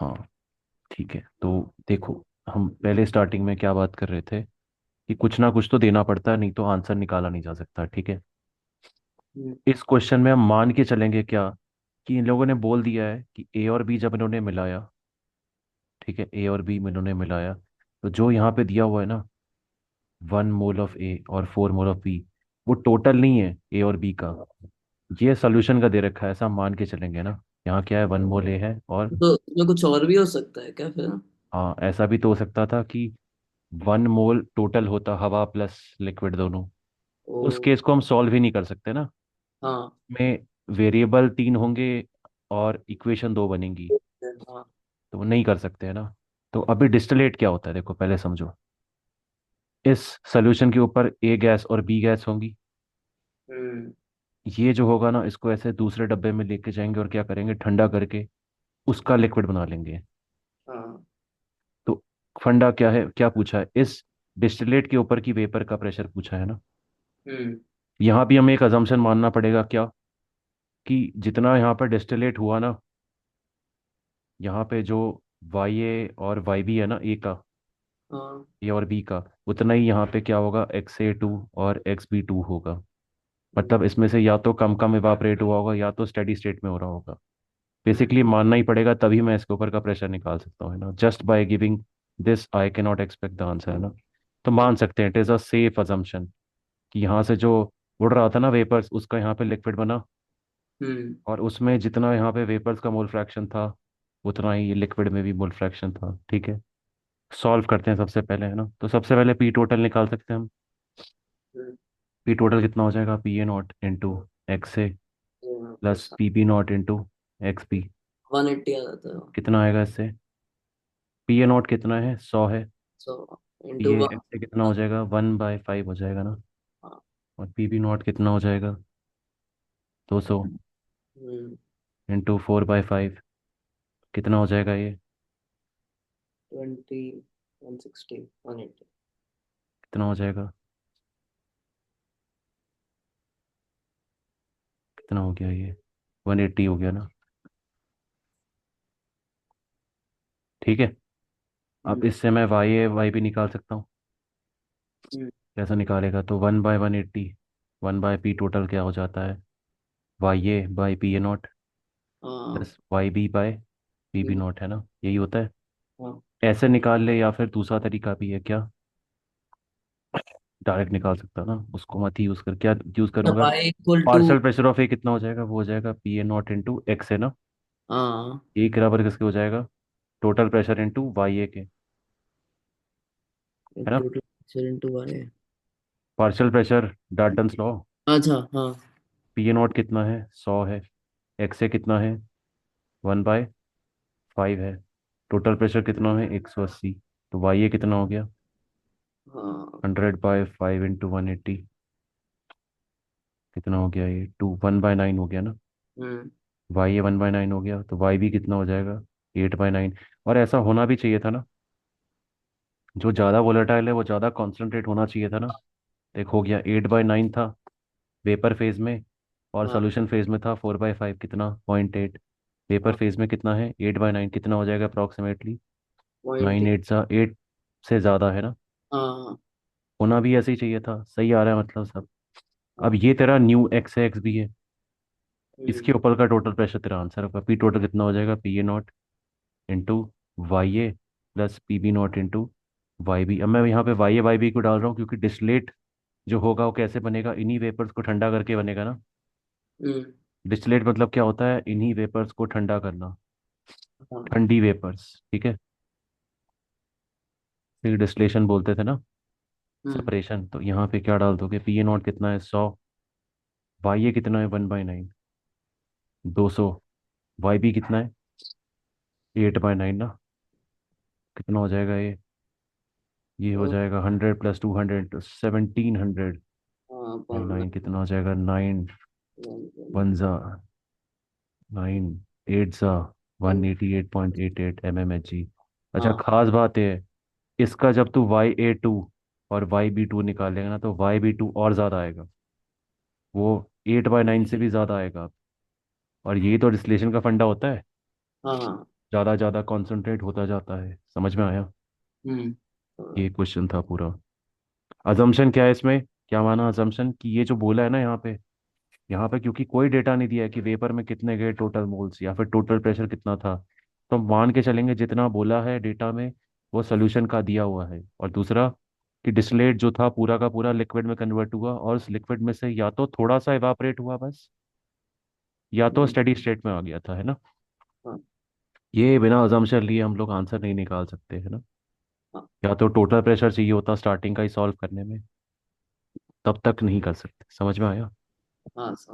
हाँ ठीक है, तो देखो, हम पहले स्टार्टिंग में क्या बात कर रहे थे कि कुछ ना कुछ तो देना पड़ता है, नहीं तो आंसर निकाला नहीं जा सकता। ठीक है, हम्म, इस क्वेश्चन में हम मान के चलेंगे क्या, कि इन लोगों ने बोल दिया है कि ए और बी जब इन्होंने मिलाया, ठीक है, ए और बी में इन्होंने मिलाया, तो जो यहाँ पे दिया हुआ है ना, 1 मोल ऑफ ए और 4 मोल ऑफ बी, वो टोटल नहीं है ए और बी का, ये सोल्यूशन का दे रखा है, ऐसा हम मान के चलेंगे ना। यहाँ क्या है, 1 मोल ए है और, तो इसमें कुछ और भी हो सकता है क्या फिर? हाँ ऐसा भी तो हो सकता था कि 1 मोल टोटल होता हवा प्लस लिक्विड दोनों। ओ। उस केस को हम सॉल्व ही नहीं कर सकते ना, हाँ। में वेरिएबल 3 होंगे और इक्वेशन 2 बनेंगी, हाँ। तो वो नहीं कर सकते है ना। तो अभी डिस्टिलेट क्या होता है, देखो पहले समझो। इस सोल्यूशन के ऊपर ए गैस और बी गैस होंगी। हम्म। ये जो होगा ना, इसको ऐसे दूसरे डब्बे में लेके जाएंगे और क्या करेंगे, ठंडा करके उसका लिक्विड बना लेंगे। हाँ। तो फंडा क्या है, क्या पूछा है, इस डिस्टिलेट के ऊपर की वेपर का प्रेशर पूछा है ना। हम्म। यहाँ भी हमें एक अजम्पशन मानना पड़ेगा क्या, कि जितना यहाँ पर डिस्टिलेट हुआ ना, यहाँ पे जो वाई ए और वाई बी है ना, ए का, हाँ। ए और बी का, उतना ही यहाँ पे क्या होगा, XA2 और XB2 होगा। हम्म, मतलब इसमें से या तो कम कम इवापरेट हुआ होगा या तो स्टेडी स्टेट में हो रहा होगा। हम्म, बेसिकली मानना ही पड़ेगा, तभी मैं इसके ऊपर का प्रेशर निकाल सकता हूँ, है ना। Just by giving this I can not expect the answer, है ना। तो मान सकते हैं it is a safe assumption कि यहाँ से जो उड़ रहा था ना वेपर्स, उसका यहाँ पे लिक्विड बना, हम्म, और उसमें जितना यहाँ पे वेपर्स का मोल फ्रैक्शन था, उतना ही लिक्विड में भी मोल फ्रैक्शन था। ठीक है, सॉल्व करते हैं सबसे पहले, है ना। तो सबसे पहले पी टोटल निकाल सकते हैं हम। हम्म, पी टोटल कितना हो जाएगा, P A not into XA हाँ, plus PB not into XB। 180 आ जाता है। कितना आएगा इससे, PA नॉट कितना है, 100 है। सो इंटू ये वन। XA कितना हो जाएगा, 1/5 हो जाएगा ना। हाँ। और PB नॉट कितना हो जाएगा, 200 हम्म। इंटू 4/5, कितना हो जाएगा ये, 20, 160, 180। कितना हो जाएगा, कितना हो गया ये, 180 हो गया ना। ठीक है, अब हम्म, इससे मैं वाई भी निकाल सकता हूँ। हम्म, कैसा निकालेगा, तो 1/180, 1/P टोटल क्या हो जाता है, YA/PA नॉट हाँ। प्लस YB/PB ये- नॉट, है ना, यही होता है। हाँ। ऐसे निकाल ले, या फिर दूसरा तरीका भी है क्या, डायरेक्ट निकाल सकता ना, उसको मत ही यूज़ कर, क्या यूज़ करूंगा, y equal to. Partial pressure of A कितना हो जाएगा, वो हो जाएगा PA नॉट इंटू X, है ना। हाँ। ए के बराबर किसके हो जाएगा, टोटल प्रेशर इंटू YA के, है ना। Total pressure into y। Partial pressure, Dalton's law. अच्छा हाँ। PA नॉट कितना है, 100 है। XA कितना है, 1/5 है। टोटल प्रेशर कितना है, 180। तो YA कितना हो गया, हाँ। 100/5 इंटू 180, कितना हो गया ये, 1/9 हो गया ना। हम्म। YA 1/9 हो गया, तो YB कितना हो जाएगा, 8/9। और ऐसा होना भी चाहिए था ना, जो ज़्यादा वोलेटाइल है वो ज़्यादा कॉन्सेंट्रेट होना चाहिए था ना। एक हो गया, 8/9 था वेपर फेज में, और हाँ। सोल्यूशन फेज में था 4/5, कितना, 0.8। वेपर हाँ। फेज में कितना है, 8/9, कितना हो जाएगा अप्रॉक्सीमेटली, पॉइंट। 9 8 से ज़्यादा, है ना। हाँ। होना भी ऐसे ही चाहिए था, सही आ रहा है मतलब सब। अब हाँ। ये तेरा न्यू एक्स है, एक्स भी है, हम्म। इसके ऊपर का टोटल प्रेशर तेरा आंसर होगा। पी टोटल कितना हो जाएगा, PA not into YA plus PB not into YB। अब मैं यहाँ पे YA YB को डाल रहा हूँ, क्योंकि डिस्टिलेट जो होगा वो कैसे बनेगा, इन्हीं वेपर्स को ठंडा करके बनेगा ना। हम्म। डिस्टिलेट मतलब क्या होता है, इन्हीं वेपर्स को ठंडा करना, हाँ। ठंडी वेपर्स, ठीक है। फिर डिस्टिलेशन बोलते थे ना, हम्म। सेपरेशन। तो यहाँ पे क्या डाल दोगे, PA नॉट कितना है, 100। YA कितना है, 1/9, 200। YB कितना है, 8/9 ना। कितना हो जाएगा ये हो तो जाएगा 100 प्लस 200, 1700 हाँ बाई पढ़ना। 9, कितना हो जाएगा, 9 वन ज़ा 9 8 ज़ा 188.88 mmHg। अच्छा, हाँ। खास बात है, इसका जब तू YA2 और YB2 निकालेगा ना, तो YB2 और ज़्यादा आएगा, वो 8/9 से भी ज़्यादा आएगा। और यही तो डिस्टिलेशन का फंडा होता है, हाँ। ज़्यादा ज़्यादा कॉन्सेंट्रेट होता जाता है। समझ में आया? हम्म। ये क्वेश्चन था पूरा। अजम्पशन क्या है इसमें? क्या माना अजम्पशन कि ये जो बोला है ना यहाँ पे क्योंकि कोई डेटा नहीं दिया है कि वेपर में कितने गए टोटल मोल्स या फिर टोटल प्रेशर कितना था, तो हम मान के चलेंगे जितना बोला है डेटा में वो सोल्यूशन का दिया हुआ है। और दूसरा कि डिस्टिलेट जो था पूरा का पूरा लिक्विड में कन्वर्ट हुआ, और उस लिक्विड में से या तो थोड़ा सा इवापोरेट हुआ बस, या तो हम्म। स्टेडी स्टेट में आ गया था, है ना? हाँ। ये बिना अजम्पशन लिए हम लोग आंसर नहीं निकाल सकते, है ना? हाँ। या तो टोटल प्रेशर चाहिए होता स्टार्टिंग का ही सॉल्व करने में, तब तक नहीं कर सकते। समझ में आया? हाँ, समझ